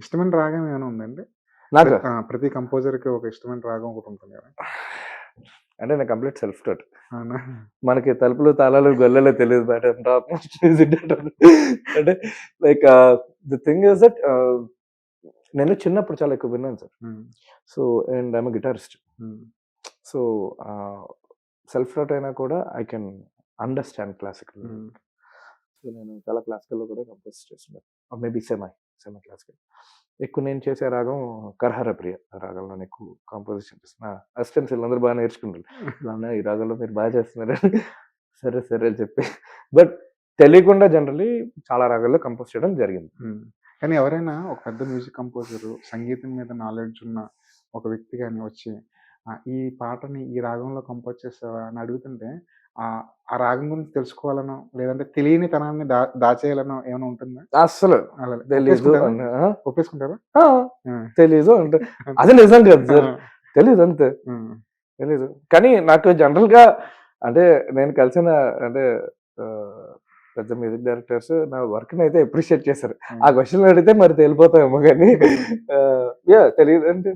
ఇష్టమైన రాగం ఏమైనా ఉందండి? నాకు ప్రతి కంపోజర్‌కి ఒక ఇష్టమైన రాగం ఒకటుంటుంది గదా! అంటే నేను కంప్లీట్ సెల్ఫ్ టాట్. అవునా? మనకి తలుపులు, తాళాలు, గొల్లెలో తెలియదు బట్ టాప్ మోస్ట్ మ్యూజిక్ అంటే like the thing is that నేను చిన్నప్పుడు చాలా ఎక్కువ విన్నాను సార్. హ్మ్. So and I'm guitarist. హ్మ్. సో సెల్ఫ్ టాట్ అయినా కూడా ఐ కెన్ అండర్స్టాండ్ క్లాసికల్. హ్మ్. సో నేను చాలా క్లాసికల్‌లో కూడా కంపోజ్ చేస్తున్నాను. Maybe semi classical. ఎక్కువ నేను చేసే రాగం కర్హర ప్రియ రాగంలో ఎక్కువ కాంపోజిషన్ చేస్తున్నా. అసిస్టెంట్స్ వీళ్ళందరూ బాగా నేర్చుకుంటారు. "అన్న ఈ రాగంలో మీరు బాగా చేస్తున్నారు." సరే, సరే అని చెప్పి. బట్ తెలియకుండా జనరల్లీ చాలా రాగాల్లో కంపోజ్ చేయడం జరిగింది. హ్మ్. కానీ ఎవరైనా ఒక పెద్ద మ్యూజిక్ కంపోజరు, సంగీతం మీద నాలెడ్జ్ ఉన్న ఒక వ్యక్తి గాని వచ్చి, ఈ పాటని ఈ రాగంలో కంపోజ్ చేసావా అని అడుగుతుంటే, ఆ రాగం గురించి తెలుసుకోవాలనో, లేదంటే తెలియని తనాన్ని దాచేయాలనో ఏమైనా ఉంటుందా? అస్సలు అలా తెలీదు ఒప్పేసుకుంటారా? అన్న ఒప్పేసుకుంటారా? ఆ! ఆ! తెలీదు అంటే అది నిజం కాదు సార్. ఆ! తెలీదు అంతే. హ్మ్. తెలీదు. కానీ నాకు జనరల్‌గా అంటే నేను కలిసిన అంటే ఆహ్, పెద్ద మ్యూజిక్ డైరెక్టర్స్ నా వర్క్‌నైతే అప్రిషియేట్ చేశారు. ఆ హ్మ్. క్వెషన్‌లు అడిగితే మరి తేలిపోతామేమో గానీ యాహ్! తెలీదు అంటే